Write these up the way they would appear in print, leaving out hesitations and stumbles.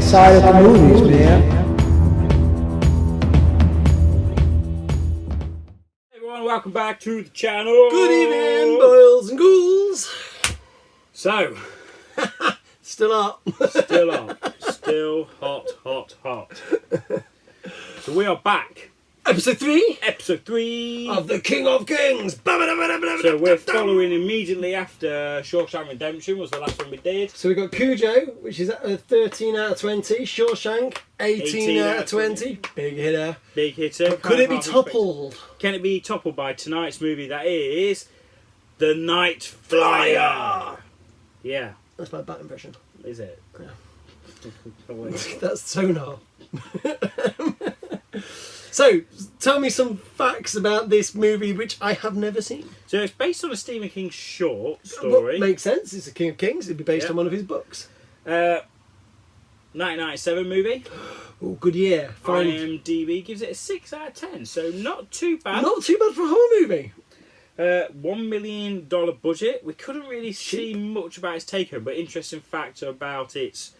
side of the movies, man. Hey everyone, welcome back to the channel. Good evening, boils and ghouls. So, Still up. still on. Still hot. So we are back. Episode 3 Episode 3 of The King of Kings. So we're following immediately after Shawshank Redemption was the last one we did. So we got Cujo, which is a 13 out of 20. Shawshank, 18 out of 20. Big hitter. Big hitter. But could it be toppled? Can it be toppled by tonight's movie that is The Night Flyer? Yeah. That's my bat impression. Is it? Yeah. That's sonar. So, tell me some facts about this movie, which I have never seen. So it's based on a Stephen King short story. Well, makes sense. It's the King of Kings. It'd be based on one of his books. 1997 movie. Oh, good year. Fine. IMDb gives it a 6 out of 10, so not too bad. Not too bad for a horror movie. $1 million budget. We couldn't really see much about its take home, but interesting fact about its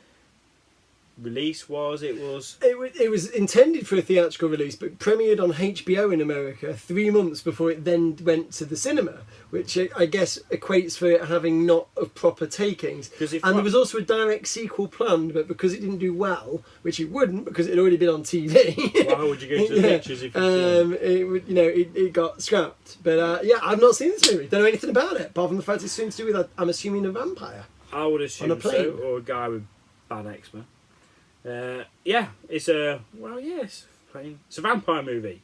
release was it was intended for a theatrical release, but premiered on HBO in America 3 months before it then went to the cinema, which I guess equates for it having not a proper takings. And there was also a direct sequel planned, but because it didn't do well, which it wouldn't because it had already been on TV. Why would you go to the pictures if it got scrapped. But I've not seen this movie. Don't know anything about it apart from the fact it's something to do with, I'm assuming, a vampire. I would assume on a plane. so, or a guy with bad eczema. It's a it's a vampire movie.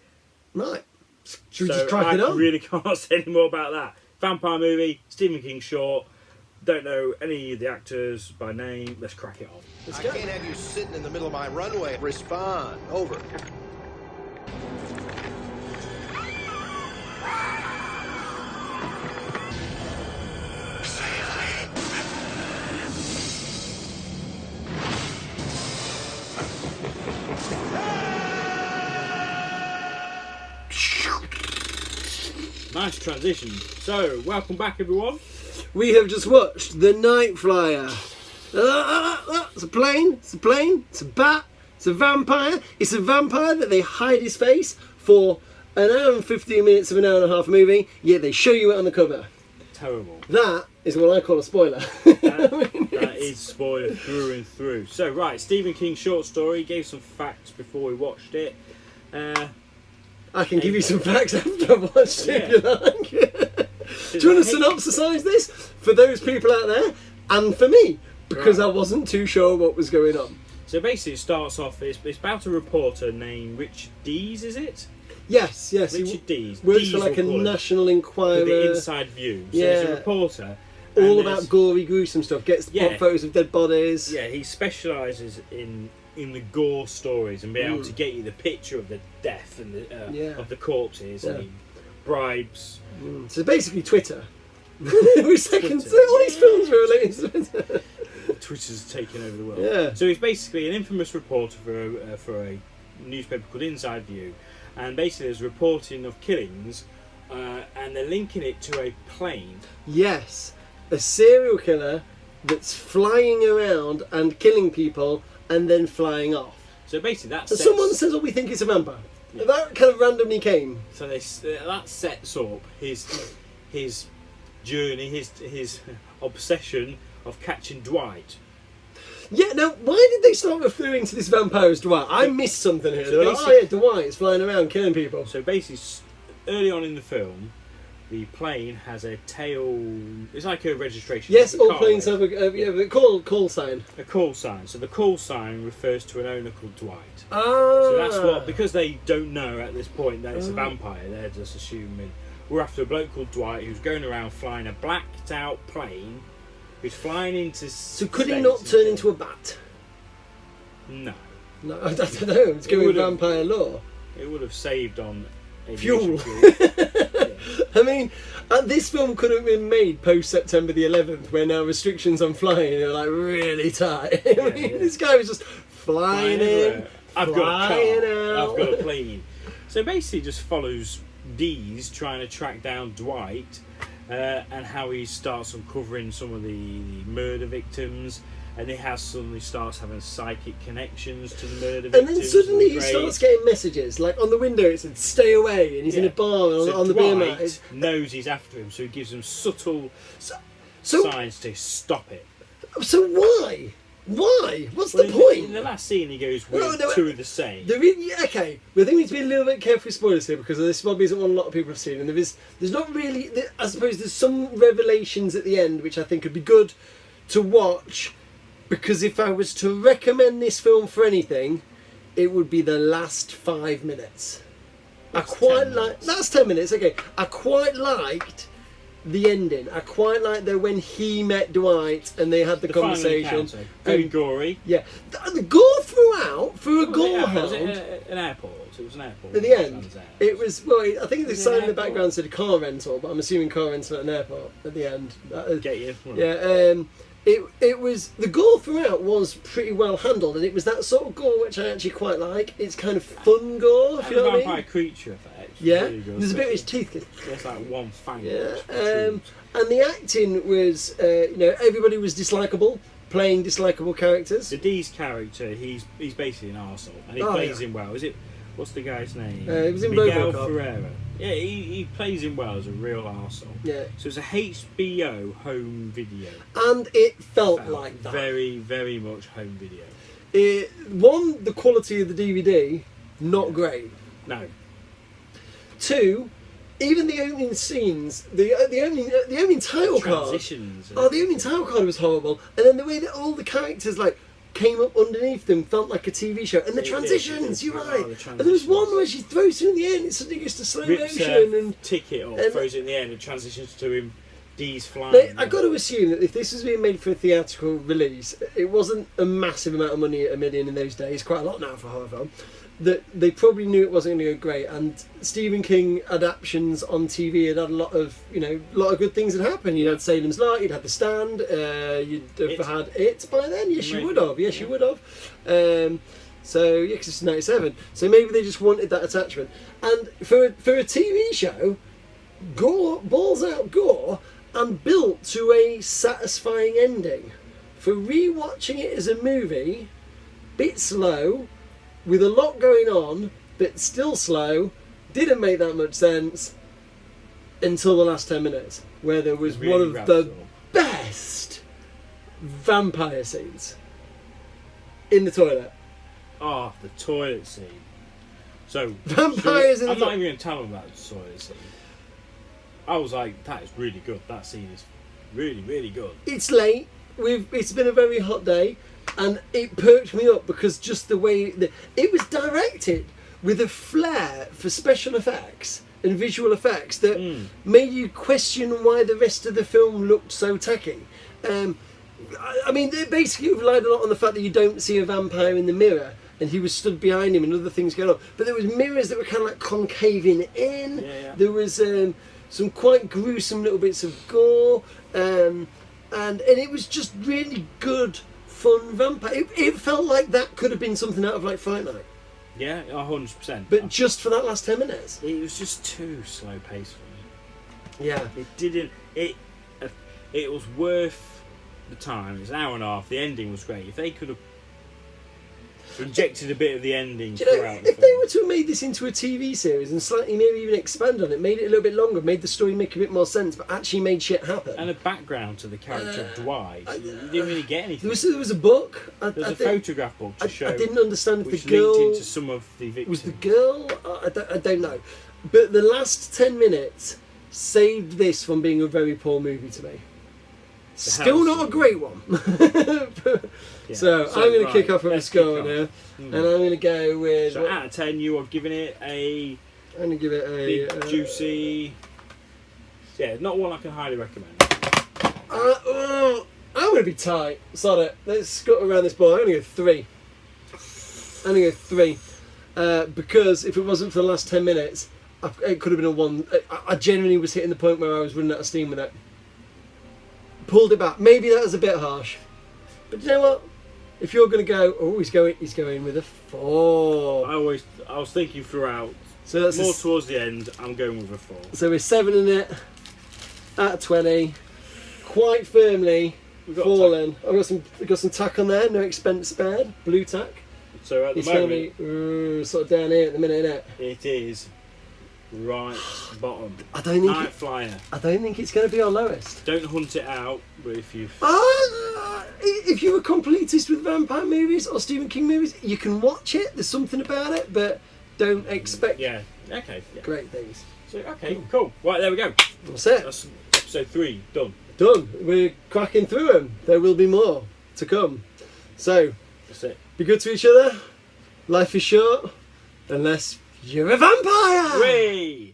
Right. Should we just crack it on? I really can't say any more about that. Vampire movie, Stephen King short. Don't know any of the actors by name. Let's crack it on. Let's go. I can't have you sitting in the middle of my runway. Respond. Over. Nice transition. So, welcome back everyone. We have just watched The Night Flyer. It's a plane, it's a plane, it's a bat, it's a vampire. It's a vampire that they hide his face for an hour and 15 minutes of an hour and a half movie, yet they show you it on the cover. Terrible. That is what I call a spoiler. That is spoiler through and through. So, right, Stephen King short story. Gave some facts before we watched it. I can give you some facts after I've watched it if you like. Do you want to synopsisize this for those people out there and for me? Because I wasn't too sure what was going on. So basically it starts off, it's about a reporter named Richard Dees, is it? Yes. Richard Dees. Works for like a National Enquirer. With the inside view. So he's a reporter. All about gory, gruesome stuff. Gets photos of dead bodies. Yeah, he specialises in the gore stories and being able to get you the picture of the death and of the corpses, and he bribes. So basically Twitter. Every second, all these films are related to Twitter. Twitter's taken over the world. Yeah. So he's basically an infamous reporter for a newspaper called Inside View, and basically there's reporting of killings, and they're linking it to a plane. Yes, a serial killer that's flying around and killing people and then flying off. So basically someone says, "Oh, we think it's a vampire." Yeah. That kind of randomly came. So that sets up his journey, his obsession of catching Dwight. Yeah. Now, why did they start referring to this vampire as Dwight? I missed something here. They're like, Dwight's flying around killing people. So basically, early on in the film, the plane has a tail. It's like a registration. Yes, all planes have a call sign. A call sign. So the call sign refers to an owner called Dwight. Ah. So that's because they don't know at this point that it's a vampire. They're just assuming we're after a bloke called Dwight who's going around flying a blacked out plane. Who's flying into. So could he not turn into a bat? No. No, I don't know. It's going with vampire lore. It would have saved on fuel. Yeah. I mean, this film could have been made post September the 11th, where now restrictions on flying are like really tight. This guy was just flying in. I've got a car. I've got a plane. So basically, just follows Dees trying to track down Dwight, and how he starts uncovering some of the murder victims, and he suddenly starts having psychic connections to the murder And victims. then suddenly he the starts getting messages, like on the window it said "Stay away," and he's in a bar on the beer mat. Dwight knows he's after him, so he gives him subtle So signs to stop it. So why? Why? What's the point? In the last scene, he goes, "We're two of the same." Okay, we think we need to be a little bit careful with spoilers here because this probably isn't one a lot of people have seen, and there's not really. I suppose there's some revelations at the end which I think would be good to watch, because if I was to recommend this film for anything, it would be the last 5 minutes. That's 10 minutes. Okay, I quite liked the ending. I quite like that when he met Dwight and they had the conversation. Very gory. Yeah, the gore throughout for a gore Was hound. it an airport? It was an airport. At the end, it was. Well, I think the sign in the background said car rental, but I'm assuming car rental at an airport. At the end, Get you. yeah. It was, the gore throughout was pretty well handled, and it was that sort of gore which I actually quite like. It's kind of fun gore, if you know what I mean. Vampire creature effect. Yeah, really good, there's a bit of his teeth. There's like one fang. Yeah, and the acting was, everybody was dislikable, playing dislikable characters. The D's character, he's basically an arsehole, and he plays him well. What's the guy's name? He was in Miguel RoboCop. Ferreira. Yeah, he plays him well as a real arsehole. Yeah. So it's a HBO home video. And it felt like that. Very, very much home video. The quality of the DVD, not great. No. 2, even the opening scenes, the opening title card. Transitions. Oh, the opening title card was horrible, and then the way that all the characters came up underneath them felt like a TV show, and the transitions. You're right. And there was one where she throws it in the end, it suddenly goes to slow motion and ticket or throws it in the end and transitions to him. D's flying. But I got to assume that if this was being made for a theatrical release, it wasn't a massive amount of money at $1 million in those days. Quite a lot now for a horror film. That they probably knew it wasn't going to go great, and Stephen King adaptations on TV had a lot of good things had happened. You had Salem's Lot, you'd had The Stand, you'd have had It by then. Yes, you would have. Yes, you would have. So yeah, because it's 97. So maybe they just wanted that attachment. And for a TV show, gore, balls out gore, and built to a satisfying ending. For rewatching it as a movie, bit slow, with a lot going on, but still slow, didn't make that much sense until the last 10 minutes, where there was one of the best vampire scenes in the toilet. Oh, the toilet scene. So vampires in the I'm not even going to tell them about the toilet scene. I was like, that is really good. That scene is really, really good. It's late. It's been a very hot day. And it perked me up because just the way that it was directed with a flair for special effects and visual effects that made you question why the rest of the film looked so tacky. I mean, they basically relied a lot on the fact that you don't see a vampire in the mirror and he was stood behind him and other things going on. But there was mirrors that were kind of like concaving in. Yeah. There was some quite gruesome little bits of gore. And it was just really good, fun vampire. It felt like that could have been something out of like Fright Night. Yeah, 100%. But just for that last 10 minutes. It was just too slow paced for me. Yeah. It didn't. It was worth the time. It's an hour and a half. The ending was great. If they could have injected a bit of the ending throughout the if film. they were to have made this into a TV series and slightly maybe even expand on it, made it a little bit longer, made the story make a bit more sense, but actually made shit happen. And a background to the character of Dwight. You didn't really get anything. There was a book. There's a photograph book to show. I didn't understand if which the girl linked into some of the victims. was the girl. I don't know. But the last 10 minutes saved this from being a very poor movie to me. Still not a great one. Yeah. So I'm going to kick off with a score now, and I'm going to go with. So out of 10, you are giving it a. I'm going to give it a big, juicy. Yeah, not one I can highly recommend. I'm going to be tight. Sod it. Let's scut around this ball. I'm going to go 3. I'm going to go 3 because if it wasn't for the last 10 minutes, it could have been a 1. I genuinely was hitting the point where I was running out of steam with it. Pulled it back. Maybe that was a bit harsh, but you know what? If you're going to go, he's going with a 4. I was thinking throughout. So that's more towards the end. I'm going with a 4. So we're 7 in it out of 20, quite firmly We've got fallen. I've got some tack on there, no expense spared. Blue tack. So at the It's going moment, to be sort of down here at the minute, isn't it? it is right bottom. I don't think Night Flyer. I don't think it's going to be our lowest. Don't hunt it out, but if you If you were completist with vampire movies or Stephen King movies, you can watch it. There's something about it, but don't expect okay, great things. So okay, cool. Right, there we go. That's it. That's episode 3 done. Done. We're cracking through them. There will be more to come. So, That's it. be good to each other. Life is short, unless you're a vampire. Hooray!